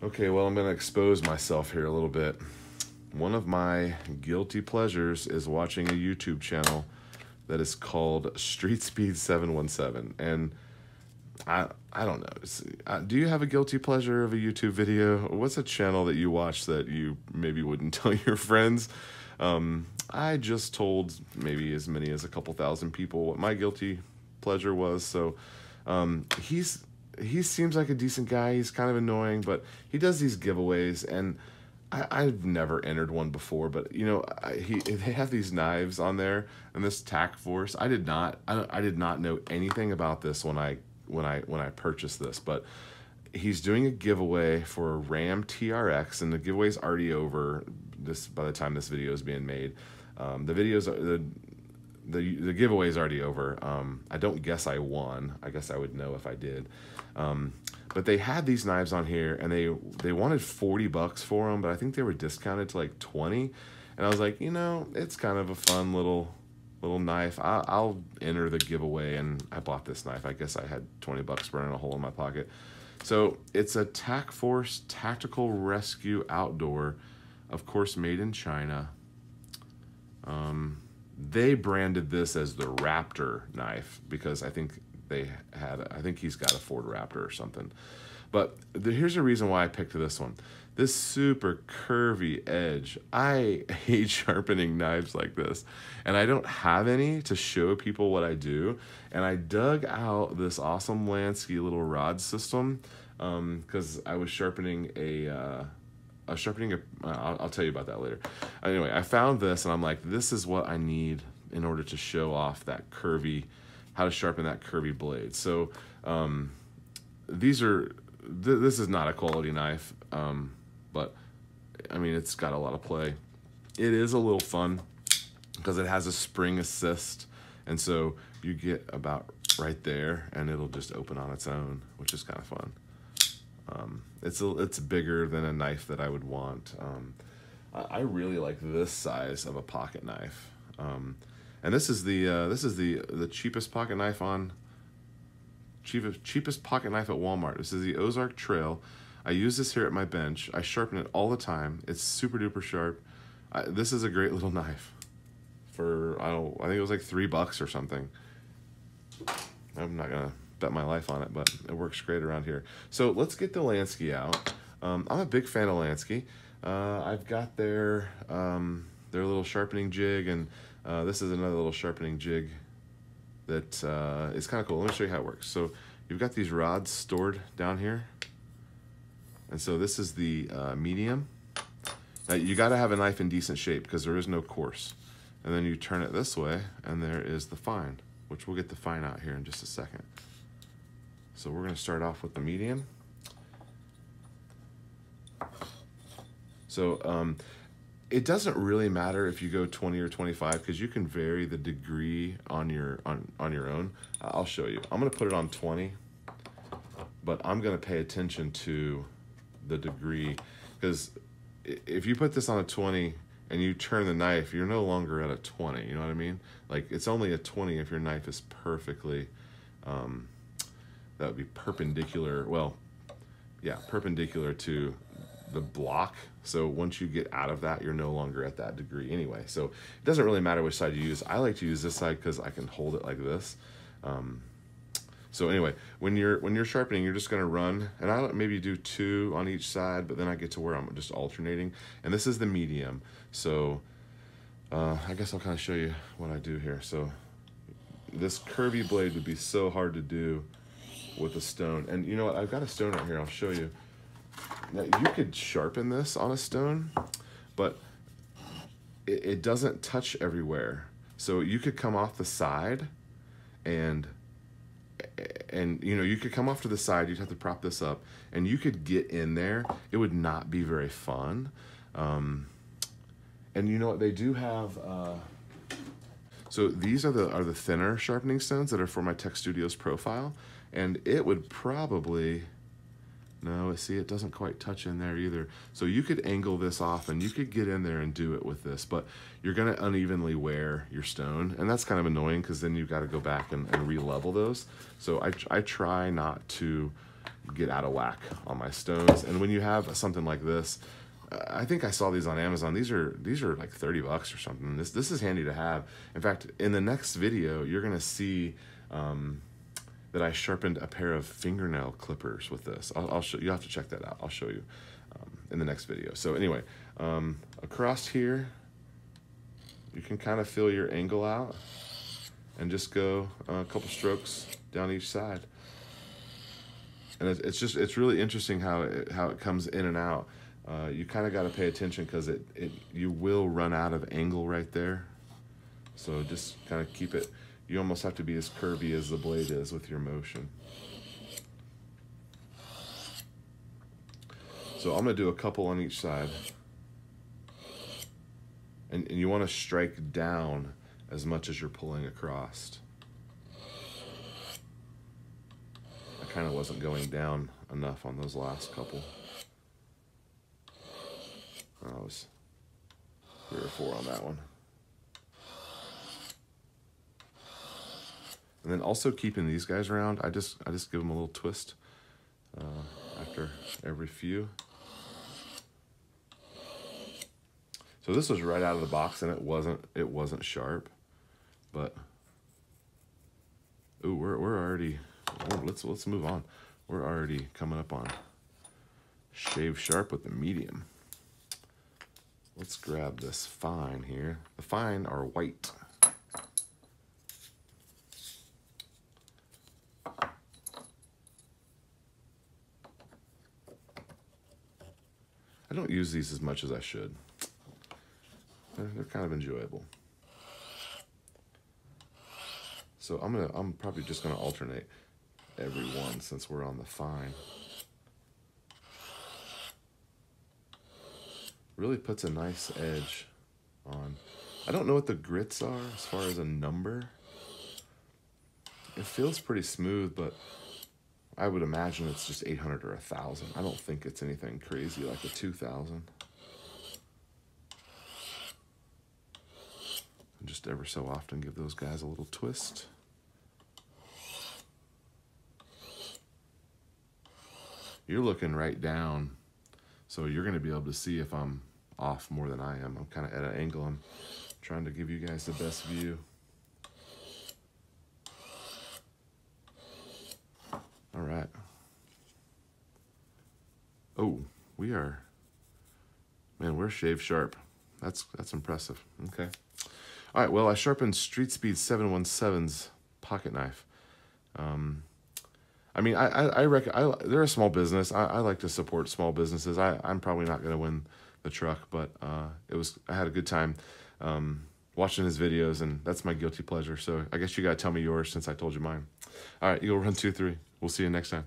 Okay, well, I'm going to expose myself here a little bit. One of my guilty pleasures is watching a YouTube channel that is called Street Speed 717. And I don't know. Do you have a guilty pleasure of a YouTube video? What's a channel that you watch that you maybe wouldn't tell your friends? I just told maybe as many as a couple thousand people what my guilty pleasure was. So he seems like a decent guy. He's kind of annoying, but he does these giveaways, and I've never entered one before. But you know, they have these knives on there, and this tack force. I did not know anything about this when I purchased this, but he's doing a giveaway for a Ram TRX, and the giveaway's already over. By the time this video is being made, the giveaway's already over. I don't guess I won. I guess I would know if I did. But they had these knives on here, and they wanted $40 for them, but I think they were discounted to like 20. And I was like, you know, it's kind of a fun little knife. I'll enter the giveaway, and I bought this knife. I guess I had $20 burning a hole in my pocket. So it's a Tac Force Tactical Rescue Outdoor, of course, made in China. They branded this as the Raptor knife because I think he's got a Ford Raptor or something. But here's the reason why I picked this one. This super curvy edge. I hate sharpening knives like this, and I don't have any to show people what I do. And I dug out this awesome Lansky little rod system because I was sharpening I'll tell you about that later. Anyway, I found this, and I'm like, this is what I need in order to show off that how to sharpen that curvy blade. So this is not a quality knife, but I mean, it's got a lot of play. It is a little fun because it has a spring assist, and so you get about right there, and it'll just open on its own, which is kind of fun. It's bigger than a knife that I would want. I really like this size of a pocket knife, and this is the cheapest pocket knife cheapest pocket knife at Walmart. This is the Ozark Trail. I use this here at my bench. I sharpen it all the time. It's super duper sharp. This is a great little knife. I think it was like $3 or something. I'm not gonna bet my life on it, but it works great around here. So let's get the Lansky out. I'm a big fan of Lansky. I've got their little sharpening jig, and this is another little sharpening jig that is kind of cool. Let me show you how it works. So you've got these rods stored down here, and so this is the medium. Now you got to have a knife in decent shape because there is no coarse. And then you turn it this way, and there is the fine, which we'll get the fine out here in just a second. So we're going to start off with the medium. So it doesn't really matter if you go 20 or 25 because you can vary the degree on your own. I'll show you. I'm going to put it on 20, but I'm going to pay attention to the degree because if you put this on a 20 and you turn the knife, you're no longer at a 20, you know what I mean? Like, it's only a 20 if your knife is perfectly, that would be perpendicular, well, yeah, perpendicular to the block. So once you get out of that, you're no longer at that degree anyway. So it doesn't really matter which side you use. I like to use this side because I can hold it like this. So anyway, when you're sharpening, you're just gonna run, and I maybe do 2 on each side, but then I get to where I'm just alternating. And this is the medium. So I guess I'll kind of show you what I do here. So this curvy blade would be so hard to do with a stone. And you know what? I've got a stone right here. I'll show you. Now you could sharpen this on a stone, but it doesn't touch everywhere. So you could come off the side and you know, you could come off to the side, you'd have to prop this up, and you could get in there. It would not be very fun. And you know what, they do have, so these are the thinner sharpening stones that are for my Tech Studios profile, and it would probably, no, see, it doesn't quite touch in there either. So you could angle this off and you could get in there and do it with this, but you're gonna unevenly wear your stone, and that's kind of annoying because then you've got to go back and re-level those. So I try not to get out of whack on my stones. And when you have something like this, I think I saw these on Amazon. These are like $30 or something. This is handy to have. In fact, in the next video, you're gonna see that I sharpened a pair of fingernail clippers with this. I'll show you. Have to check that out. I'll show you in the next video. So anyway, across here, you can kind of feel your angle out and just go a couple strokes down each side. And it's really interesting how it comes in and out. You kind of got to pay attention because you will run out of angle right there. So just kind of keep it. You almost have to be as curvy as the blade is with your motion. So I'm going to do a couple on each side. And you want to strike down as much as you're pulling across. I kind of wasn't going down enough on those last couple. I was 3 or 4 on that one. And then also keeping these guys around, I just give them a little twist after every few. So this was right out of the box, and it wasn't sharp, but ooh, we're already. Oh, let's move on. We're already coming up on shave sharp with the medium. Let's grab this fine here. The fine are white. I don't use these as much as I should. They're kind of enjoyable. So I'm probably just gonna alternate every one since we're on the fine. Really puts a nice edge on. I don't know what the grits are as far as a number. It feels pretty smooth, but I would imagine it's just 800 or 1,000. I don't think it's anything crazy like a 2,000. And just ever so often give those guys a little twist. You're looking right down, so you're going to be able to see if I'm off more than I am. I'm kind of at an angle. I'm trying to give you guys the best view. All right. Oh, we're shave sharp. That's impressive. Okay. All right, well, I sharpened Street Speed 717's pocket knife. I mean, they're a small business. I like to support small businesses. I'm probably not going to win the truck, but I had a good time watching his videos, and that's my guilty pleasure. So I guess you got to tell me yours since I told you mine. All right, you'll run 2, 3. We'll see you next time.